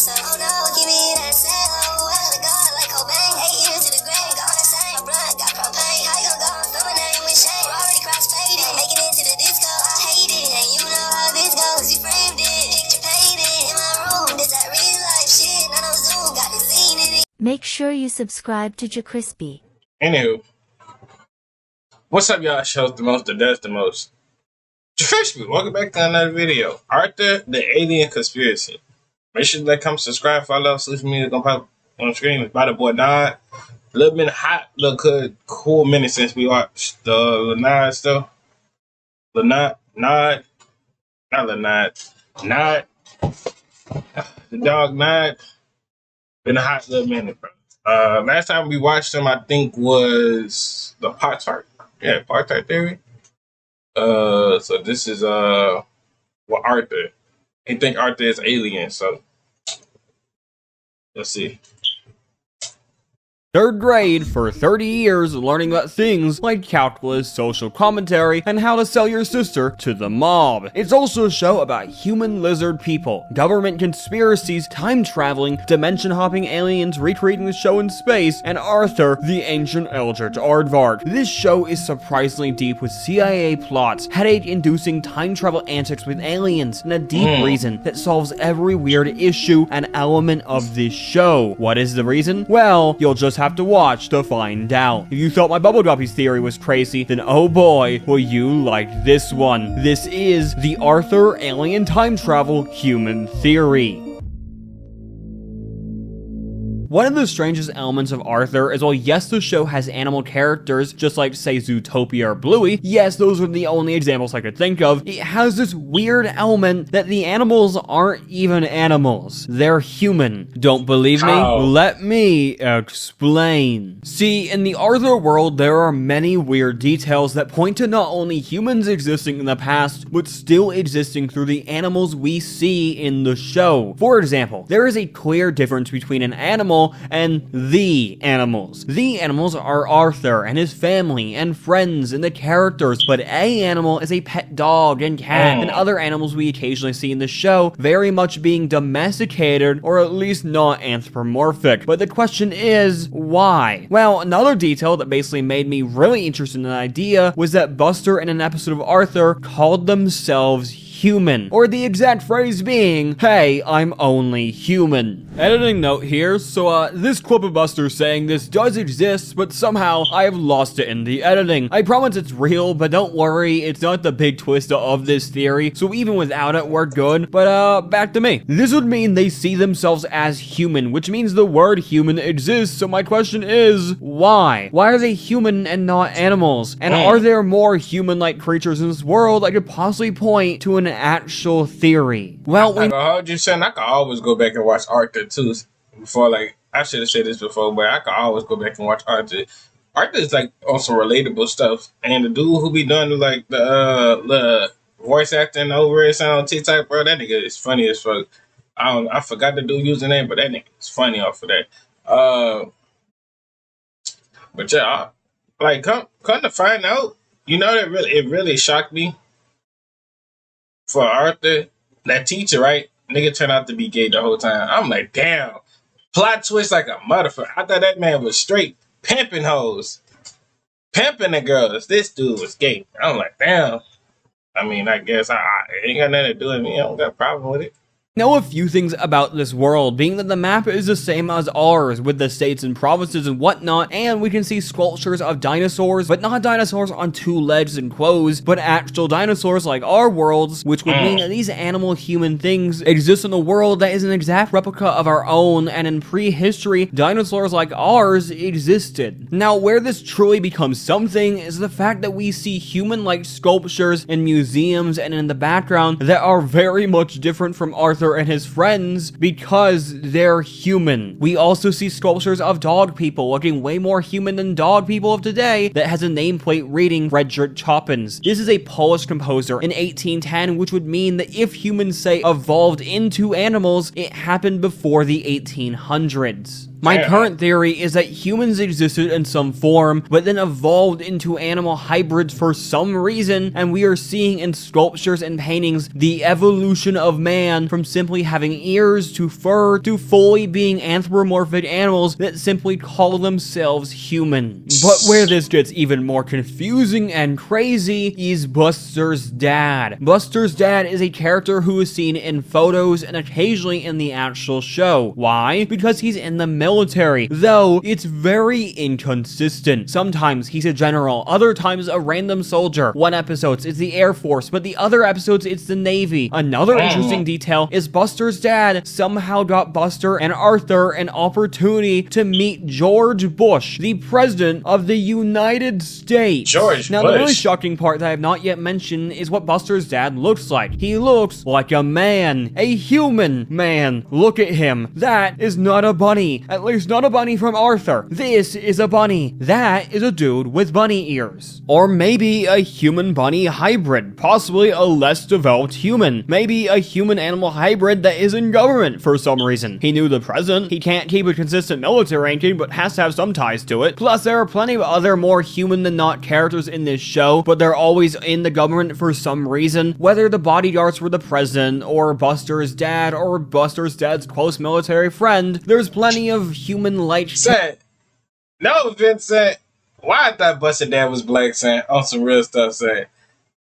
myself. Oh no, give me that sound. Oh, I gotta go like Cobain. 8 years to the grave, gone insane. My blood got propane. How you gon' go and throw my name with shame? Already cross-faded, making it to the disco. I hate it, and you know how this goes. You framed it, picture painted in my room. This that real life shit, none of Zoom, got the scene in it. Make sure you subscribe to JerCrispy. Anywho, what's up, y'all? Shows the most, that does the most. JerCrispy, welcome back to another video. Arthur, the Alien Conspiracy. Make sure to come subscribe, follow, social media gonna pop on the screen. It's by the boy Nod. A little bit hot, little good, cool minute since we watched the Lanad stuff. Nod. The dog Nod. Been a hot little minute, bro. Last time we watched him, I think, was the Pop-Tart. Yeah, Pop-Tart theory. So this is what Arthur. He think Arthur is alien, so let's see. Third grade for 30 years learning about things like calculus, social commentary, and how to sell your sister to the mob. It's also a show about human lizard people, government conspiracies, time traveling, dimension hopping aliens recreating the show in space, and Arthur, the ancient eldritch aardvark. This show is surprisingly deep with CIA plots, headache-inducing time travel antics with aliens, and a deep reason that solves every weird issue and element of this show. What is the reason? Well, you'll just have to watch to find out. If you thought my Bubble Guppies theory was crazy, then oh boy, will you like this one. This is the Arthur Alien Time Travel Human Theory. One of the strangest elements of Arthur is while yes, the show has animal characters, just like say Zootopia or Bluey, yes, those are the only examples I could think of, it has this weird element that the animals aren't even animals. They're human. Don't believe me? Let me explain. See, in the Arthur world, there are many weird details that point to not only humans existing in the past, but still existing through the animals we see in the show. For example, there is a clear difference between an animal and the animals. The animals are Arthur and his family and friends and the characters, but a animal is a pet dog and cat and other animals we occasionally see in the show very much being domesticated or at least not anthropomorphic. But the question is, why? Well, another detail that basically made me really interested in the idea was that Buster in an episode of Arthur called themselves human, or the exact phrase being, hey, I'm only human. Editing note here, so this clip of Buster saying this does exist, but somehow I have lost it in the editing. I promise it's real, but don't worry, it's not the big twist of this theory, so even without it, we're good. But back to me. This would mean they see themselves as human, which means the word human exists, so my question is, why? Why are they human and not animals? And are there more human-like creatures in this world I could possibly point to an actual theory? Well, I heard you saying I could always go back and watch Arthur too. Before, like, I should have said this before, but I could always go back and watch Arthur. Arthur is like on some relatable stuff, and the dude who be doing like the voice acting over it on TikTok, bro, that nigga is funny as fuck. I forgot the dude username, but that nigga is funny off of that. But yeah, like come to find out, you know that it really shocked me. For Arthur, that teacher, right? Nigga turned out to be gay the whole time. I'm like, damn. Plot twist like a motherfucker. I thought that man was straight pimping hoes. Pimping the girls. This dude was gay. I'm like, damn. I mean, I guess I ain't got nothing to do with me. I don't got a problem with it. Know a few things about this world, being that the map is the same as ours, with the states and provinces and whatnot, and we can see sculptures of dinosaurs, but not dinosaurs on 2 legs and quos, but actual dinosaurs like our worlds, which would mean that these animal-human things exist in a world that is an exact replica of our own, and in prehistory, dinosaurs like ours existed. Now, where this truly becomes something is the fact that we see human-like sculptures in museums and in the background that are very much different from Arthur and his friends because they're human. We also see sculptures of dog people looking way more human than dog people of today that has a nameplate reading Frederick Chopin's. This is a Polish composer in 1810, which would mean that if humans say evolved into animals, it happened before the 1800s. My Damn. current theory is that humans existed in some form, but then evolved into animal hybrids for some reason, and we are seeing in sculptures and paintings the evolution of man from simply having ears to fur to fully being anthropomorphic animals that simply call themselves human. But where this gets even more confusing and crazy is Buster's dad. Buster's dad is a character who is seen in photos and occasionally in the actual show. Why? Because he's in the military, though it's very inconsistent. Sometimes he's a general, other times a random soldier. One episode it's the Air Force, but the other episodes it's the Navy. Another interesting detail is Buster's dad somehow got Buster and Arthur an opportunity to meet George Bush, the president of the United States. Now, the really shocking part that I have not yet mentioned is what Buster's dad looks like. He looks like a man, a human man. Look at him. That is not a bunny. At least not a bunny from Arthur. This is a bunny. That is a dude with bunny ears. Or maybe a human-bunny hybrid. Possibly a less developed human. Maybe a human-animal hybrid that is in government for some reason. He knew the president. He can't keep a consistent military ranking, but has to have some ties to it. Plus, there are plenty of other more human-than-not characters in this show, but they're always in the government for some reason. Whether the bodyguards were the president, or Buster's dad, or Buster's dad's close military friend, there's plenty of human-like... No, Vincent. Why I thought Buster's dad was black, saying on some real stuff, saying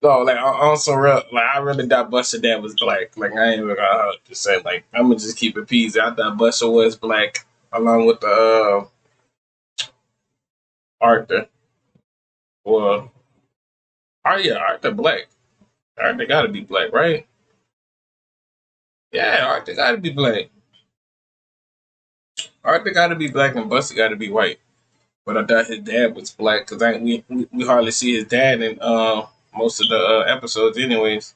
no, like on some real, like I really thought Buster's dad was black. Like I ain't even gonna just say, like I'm gonna just keep it peasy. I thought Buster was black, along with the Arthur. Well, Arthur black. Arthur gotta be black, right? Yeah, Arthur gotta be black. Arthur gotta be black and Buster gotta be white. But I thought his dad was black because we hardly see his dad in most of the episodes anyways.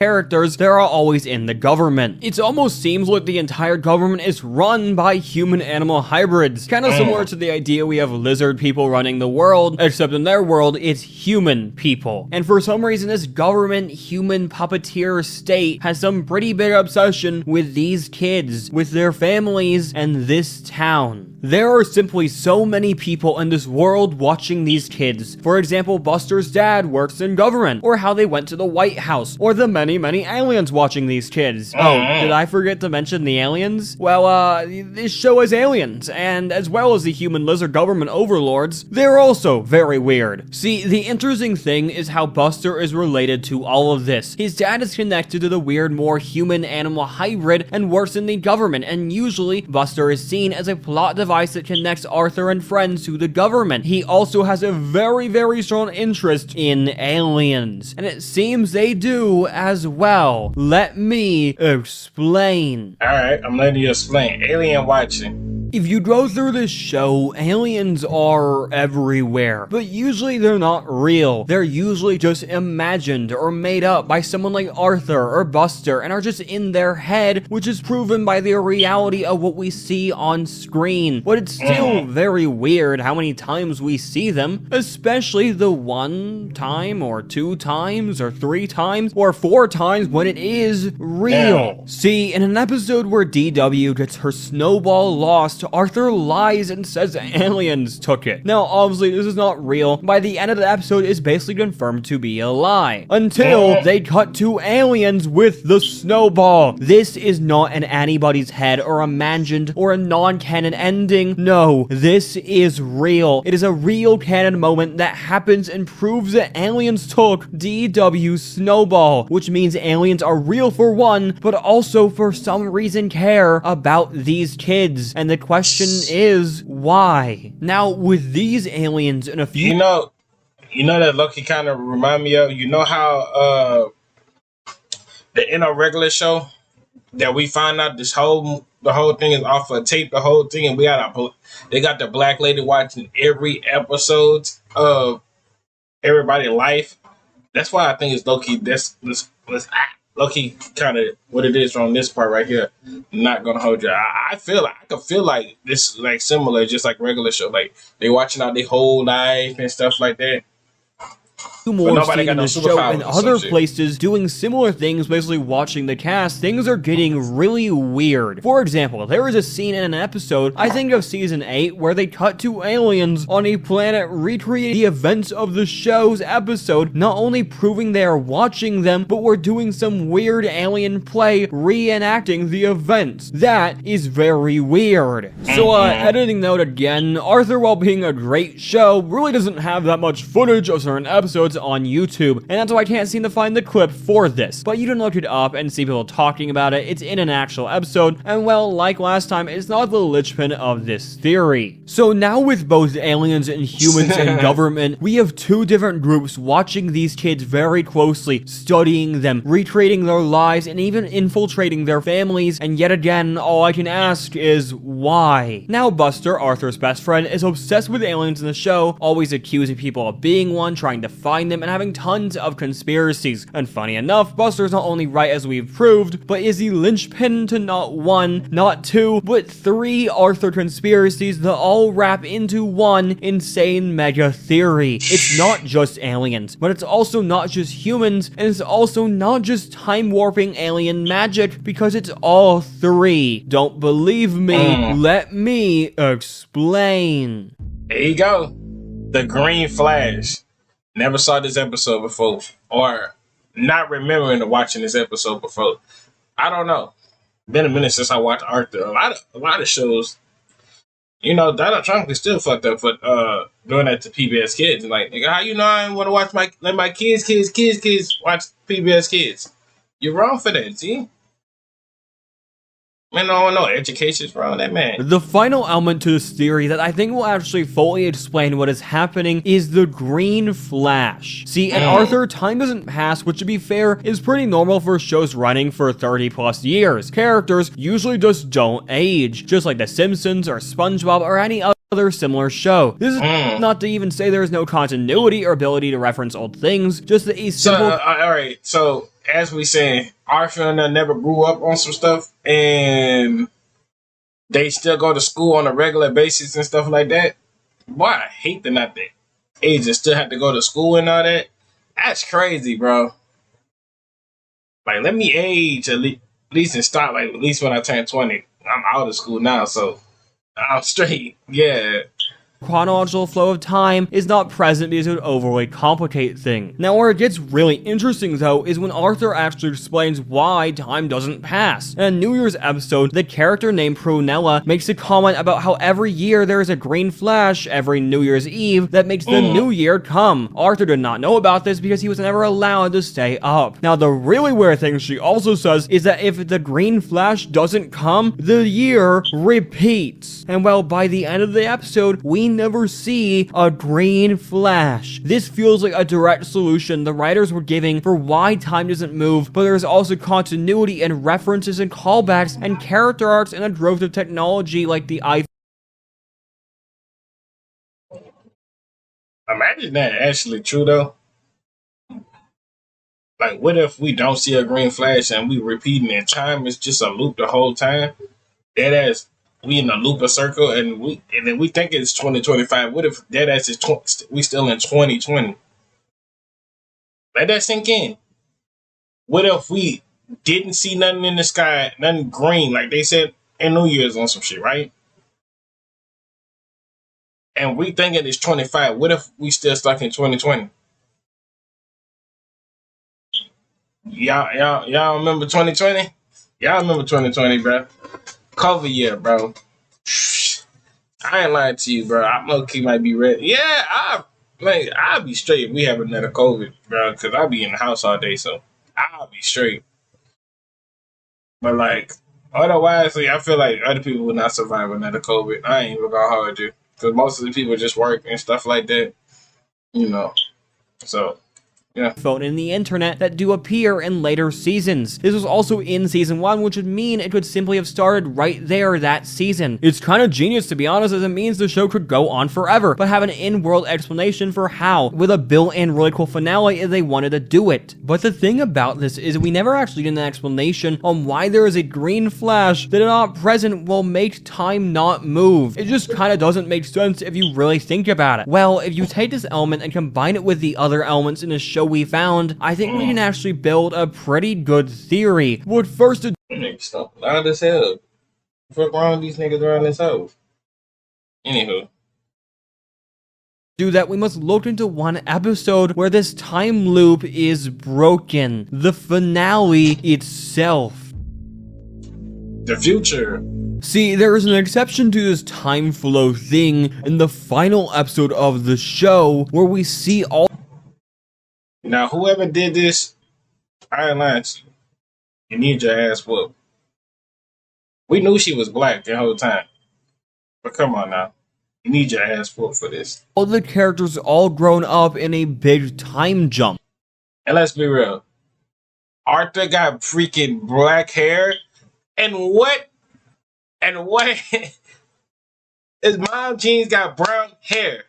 Characters, they're always in the government. It almost seems like the entire government is run by human-animal hybrids. Kind of similar to the idea we have lizard people running the world, except in their world, it's human people. And for some reason, this government human puppeteer state has some pretty big obsession with these kids, with their families, and this town. There are simply so many people in this world watching these kids. For example, Buster's dad works in government, or how they went to the White House, or the many aliens watching these kids. Oh, did I forget to mention the aliens? Well, this show has aliens, and as well as the human lizard government overlords, they're also very weird. See, the interesting thing is how Buster is related to all of this. His dad is connected to the weird, more human-animal hybrid and works in the government, and usually, Buster is seen as a plot device that connects Arthur and friends to the government. He also has a very strong interest in aliens, and it seems they do as well. Let me explain. Alright, I'm letting you explain. Alien watching. If you go through this show, aliens are everywhere, but usually they're not real. They're usually just imagined or made up by someone like Arthur or Buster and are just in their head, which is proven by the reality of what we see on screen. But it's still very weird how many times we see them, especially the 1 time or 2 times or 3 times or 4 times when it is real. See, in an episode where DW gets her snowball lost, Arthur lies and says aliens took it. Now, obviously, this is not real. By the end of the episode, it's basically confirmed to be a lie. Until they cut to aliens with the snowball. This is not in anybody's head or imagined or a non-canon ending. No, this is real. It is a real canon moment that happens and proves that aliens took DW's snowball, which means aliens are real for one, but also for some reason care about these kids. And the question is, why? Now, with these aliens in a few... You know that Loki kind of remind me of, you know how the In a Regular Show that we find out the whole thing is off of tape, the whole thing, and they got the black lady watching every episode of everybody's life. That's why I think it's Loki. That's Loki kind of what it is on this part right here. I'm not gonna hold you. I could feel like this, like similar, just like regular show. Like they watching out their whole life and stuff like that. more nobody seen got in no the show superpowers and or some other shit. places doing similar things, basically watching the cast, things are getting really weird. For example, there was a scene in an episode, I think of season 8, where they cut to aliens on a planet recreating the events of the show's episode, not only proving they are watching them, but were doing some weird alien play reenacting the events. That is very weird. So, editing note again, Arthur, while being a great show, really doesn't have that much footage of certain episodes on YouTube, and that's why I can't seem to find the clip for this. But you can look it up and see people talking about it. It's in an actual episode, and well, like last time, it's not the linchpin of this theory. So now with both aliens and humans and government, we have two different groups watching these kids very closely, studying them, recreating their lives, and even infiltrating their families, and yet again, all I can ask is, why? Now Buster, Arthur's best friend, is obsessed with aliens in the show, always accusing people of being one, trying to find them, and having tons of conspiracies. And funny enough, Buster's not only right as we've proved, but is the linchpin to not one, not two, but 3 Arthur conspiracies that all wrap into one insane mega theory. It's not just aliens, but it's also not just humans, and it's also not just time warping alien magic, because it's all 3. Don't believe me? Let me explain. There you go. The Green Flash. Never saw this episode before, or not remembering watching this episode before. I don't know. Been a minute since I watched Arthur. A lot of shows. You know, Donald Trump is still fucked up for doing that to PBS Kids. And like, nigga, how you know I want to watch my kids watch PBS Kids? You're wrong for that, see? Man, no education's wrong, that man. The final element to this theory that I think will actually fully explain what is happening is the Green Flash. See, in Arthur, time doesn't pass, which to be fair, is pretty normal for shows running for 30 plus years. Characters usually just don't age, just like The Simpsons or SpongeBob or any other similar show. This is not to even say there is no continuity or ability to reference old things, just that a simple... Alright, so as we saying, Arthur and them never grew up on some stuff, and they still go to school on a regular basis and stuff like that. Boy, I hate the not that age and still have to go to school and all that. That's crazy, bro. Like, let me age at least and start, like, at least when I turn 20. I'm out of school now, so I'm straight. Yeah. Chronological flow of time is not present because it would overly complicate things. Now, where it gets really interesting, though, is when Arthur actually explains why time doesn't pass. In a New Year's episode, the character named Prunella makes a comment about how every year there is a green flash every New Year's Eve that makes the new year come. Arthur did not know about this because he was never allowed to stay up. Now, the really weird thing she also says is that if the green flash doesn't come, the year repeats. And well, by the end of the episode, we never see a green flash. This feels like a direct solution the writers were giving for why time doesn't move, but there's also continuity and references and callbacks and character arcs and a growth of technology like the iPhone. Imagine that actually true, though. Like, what if we don't see a green flash and we repeating and time is just a loop the whole time? That ass, we in a loop of circle and then we think it's 2025. What if that ass is we still in 2020? Let that sink in. What if we didn't see nothing in the sky, nothing green, like they said in New Year's on some shit, right? And we thinking it's 25. What if we still stuck in 2020? Y'all remember 2020? Y'all remember 2020, bro? COVID year, bro. I ain't lying to you, bro. I low-key might be ready. Yeah, I'll be straight if we have another COVID, bro, because I'll be in the house all day, so I'll be straight. But, like, otherwise, I feel like other people would not survive another COVID. I ain't even gonna hold you, because most of the people just work and stuff like that, you know. So, phone and the internet that do appear in later seasons. This was also in season 1, which would mean it could simply have started right there that season. It's kind of genius, to be honest, as it means the show could go on forever, but have an in-world explanation for how, with a built-in really cool finale if they wanted to do it. But the thing about this is we never actually get an explanation on why there is a green flash that not present will make time not move. It just kind of doesn't make sense if you really think about it. Well, if you take this element and combine it with the other elements in the show we found, I think we can actually build a pretty good theory. But first, Niggas stuff loud as hell. Fuck wrong with these niggas around this house. Anywho. do that, we must look into one episode where this time loop is broken. The finale itself. The future. See, there is an exception to this time flow thing in the final episode of the show where we see all. Now, whoever did this, I ain't lying to you. You need your ass whooped. We knew she was black the whole time. But come on now. You need your ass whooped for this. All the characters all grown up in a big time jump. And let's be real. Arthur got freaking black hair. And what? His mom jeans got brown hair.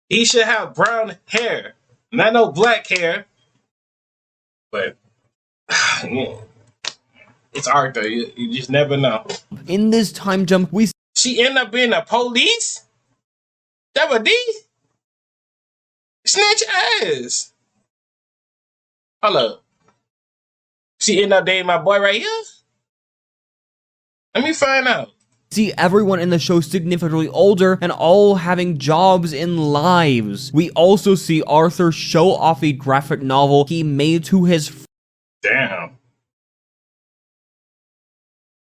He should have brown hair. Not no black hair. But yeah. It's Arthur. You just never know. In this time jump, we She ended up being a police? That was D? Snitch ass. Hold up. She ended up dating my boy right here? Let me find out. see everyone in the show significantly older and all having jobs and lives. We also see Arthur show off a graphic novel he made to his Damn.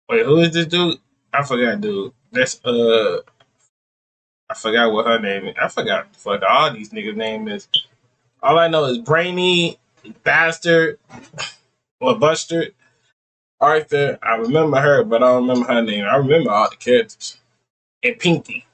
Wait, who is this dude? I forgot, dude. That's I forgot what her name is. I forgot what all these niggas' name is. All I know is Brainy, Bastard, or Buster, Arthur. I remember her, but I don't remember her name. I remember all the characters. And Pinky.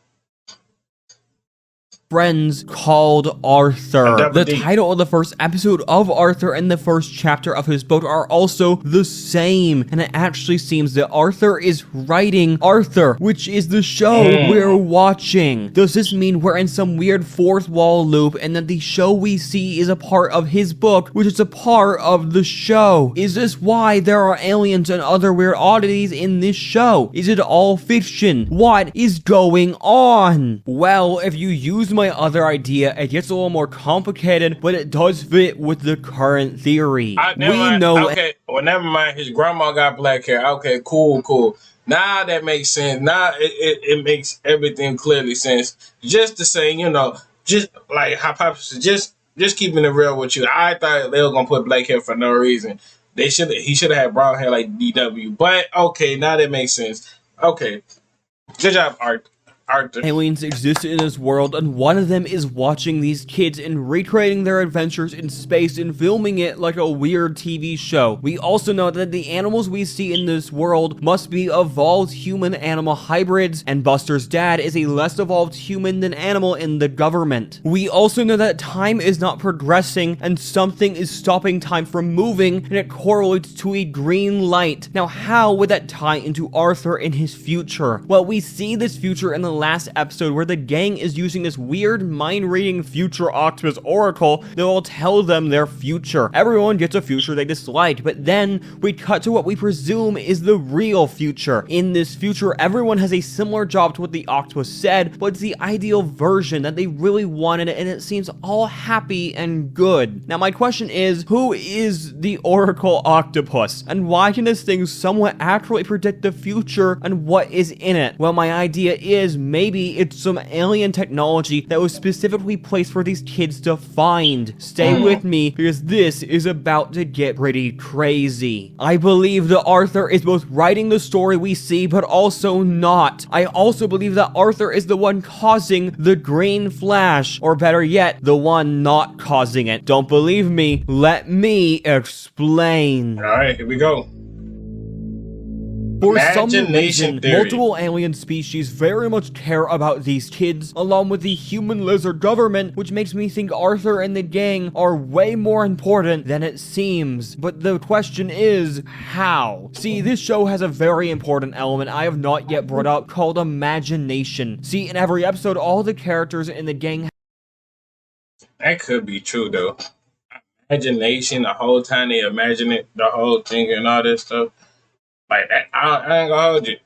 friends called Arthur. The D. title of the first episode of Arthur and the first chapter of his book are also the same, and it actually seems that Arthur is writing Arthur, which is the show we're watching. Does this mean we're in some weird fourth wall loop and that the show we see is a part of his book, which is a part of the show? Is this why there are aliens and other weird oddities in this show? Is it all fiction? What is going on? Well, if you use my other idea, it gets a little more complicated, but it does fit with the current theory. Okay, well, never mind. His grandma got black hair. Okay, cool. Now that makes sense. Now it makes everything clearly sense. Just to say, just like hypothesis, just keeping it real with you. I thought they were gonna put black hair for no reason. He should have had brown hair like DW. But okay, now that makes sense. Okay, good job, Arthur. Aliens exist in this world, and one of them is watching these kids and recreating their adventures in space and filming it like a weird TV show. We also know that the animals we see in this world must be evolved human-animal hybrids, and Buster's dad is a less evolved human than animal in the government. We also know that time is not progressing, and something is stopping time from moving, and it correlates to a green light. Now, how would that tie into Arthur in his future? Well, we see this future in the last episode where the gang is using this weird mind-reading future octopus oracle that will tell them their future. Everyone gets a future they dislike, but then we cut to what we presume is the real future. In this future, everyone has a similar job to what the octopus said, but it's the ideal version that they really wanted, and it seems all happy and good. Now, my question is, who is the oracle octopus? And why can this thing somewhat accurately predict the future and what is in it? Well, my idea is maybe it's some alien technology that was specifically placed for these kids to find. Stay with me, because this is about to get pretty crazy. I believe that Arthur is both writing the story we see, but also not. I also believe that Arthur is the one causing the green flash, or better yet, the one not causing it. Don't believe me? Let me explain. All right, here we go. For some Imagination reason, theory. multiple alien species very much care about these kids, along with the human lizard government, which makes me think Arthur and the gang are way more important than it seems. But the question is, how? See, this show has a very important element I have not yet brought up called imagination. See, in every episode, all the characters in the gang That could be true though. Imagination, the whole time they imagine it, the whole thing and all this stuff. Like that, I ain't gonna hold you.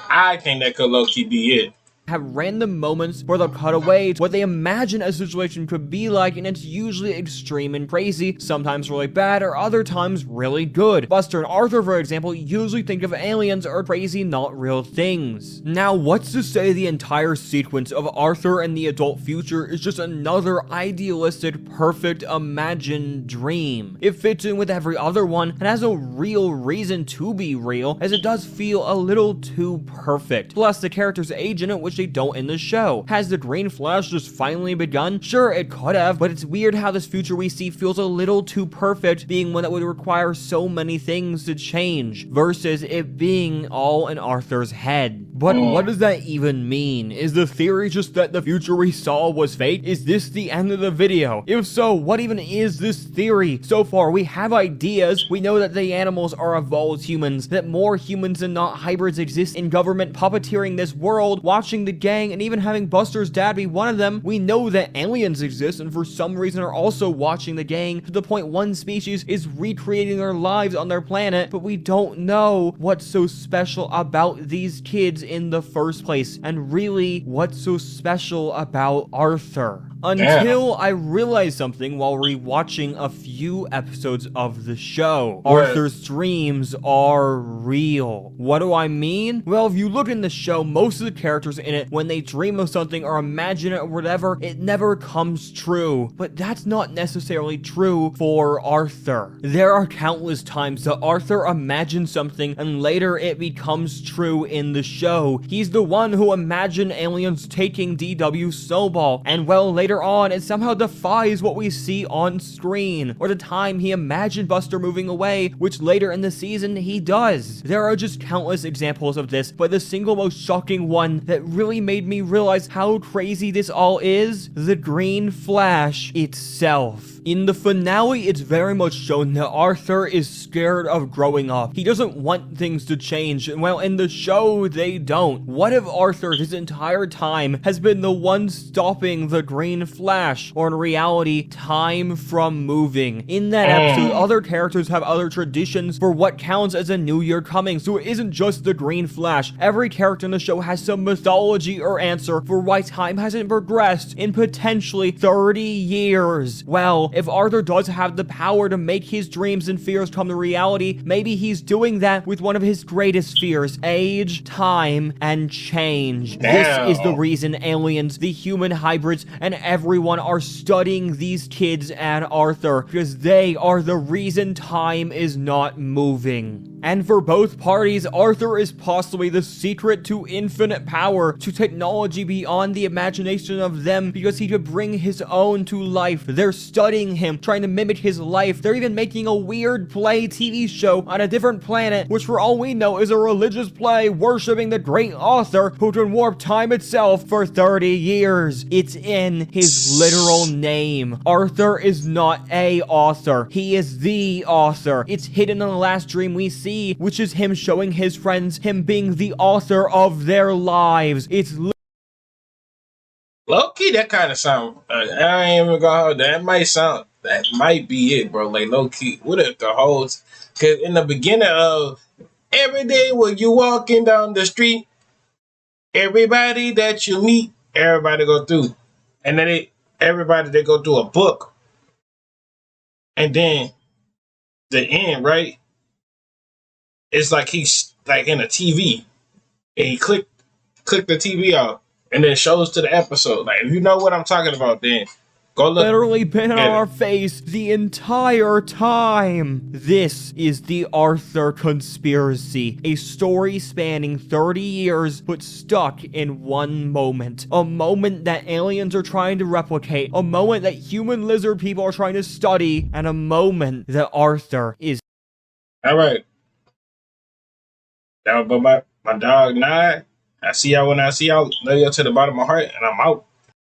I think that could low key be it. have random moments where they'll cut away to what they imagine a situation could be like, and it's usually extreme and crazy, sometimes really bad, or other times really good. Buster and Arthur, for example, usually think of aliens or crazy, not real things. Now, what's to say the entire sequence of Arthur and the adult future is just another idealistic, perfect, imagined dream? It fits in with every other one and has no real reason to be real, as it does feel a little too perfect. Plus, the characters age in it, which they don't in the show. Has the Green Flash just finally begun? Sure, it could have, but it's weird how this future we see feels a little too perfect, being one that would require so many things to change, versus it being all in Arthur's head. But what does that even mean? Is the theory just that the future we saw was fake? Is this the end of the video? If so, what even is this theory? So far, we have ideas. We know that the animals are evolved humans, that more humans and not hybrids exist in government puppeteering this world, watching the gang, and even having Buster's dad be one of them. We know that aliens exist and for some reason are also watching the gang, to the point one species is recreating their lives on their planet, but we don't know what's so special about these kids in the first place, and really, what's so special about Arthur. Until I realized something while rewatching a few episodes of the show. Arthur's dreams are real. What do I mean? Well, if you look in the show, most of the characters in it, when they dream of something or imagine it or whatever, it never comes true. But that's not necessarily true for Arthur. There are countless times that Arthur imagines something and later it becomes true in the show. He's the one who imagined aliens taking DW Snowball, and well, later on, it somehow defies what we see on screen. Or the time he imagined Buster moving away, which later in the season he does. There are just countless examples of this, but the single most shocking one that really made me realize how crazy this all is, the Green Flash itself. In the finale, it's very much shown that Arthur is scared of growing up. He doesn't want things to change, and well, in the show, they don't. What if Arthur, this entire time, has been the one stopping the Green Flash, or in reality, time from moving? In that episode, other characters have other traditions for what counts as a new year coming, so it isn't just the Green Flash. Every character in the show has some mythology or answer for why time hasn't progressed in potentially 30 years. Well, if Arthur does have the power to make his dreams and fears come to reality, maybe he's doing that with one of his greatest fears: age, time, and change. This is the reason aliens, the human hybrids, and everyone are studying these kids and Arthur, because they are the reason time is not moving. And for both parties, Arthur is possibly the secret to infinite power, to technology beyond the imagination of them, because he could bring his own to life. They're studying him, trying to mimic his life. They're even making a weird play TV show on a different planet, which for all we know is a religious play worshipping the great author who can warp time itself for 30 years. It's in his literal name. Arthur is not a author. He is the author. It's hidden in the last dream we see, which is him showing his friends him being the author of their lives. It's Low-key, that kind of sound, I ain't even gonna, that might be it, bro. Like, low-key, what if the whole, because in the beginning of every day when you walking down the street, everybody that you meet, everybody go through. And then everybody, they go through a book. And then the end, right? It's like he's like in a TV. And he click the TV out. And then shows to the episode. Like, if you know what I'm talking about, then go look. Literally been on our face the entire time. This is the Arthur conspiracy. A story spanning 30 years, but stuck in one moment. A moment that aliens are trying to replicate. A moment that human lizard people are trying to study. And a moment that Arthur is. All right. But my dog Nine, I see y'all when I see y'all. Love y'all to the bottom of my heart, and I'm out.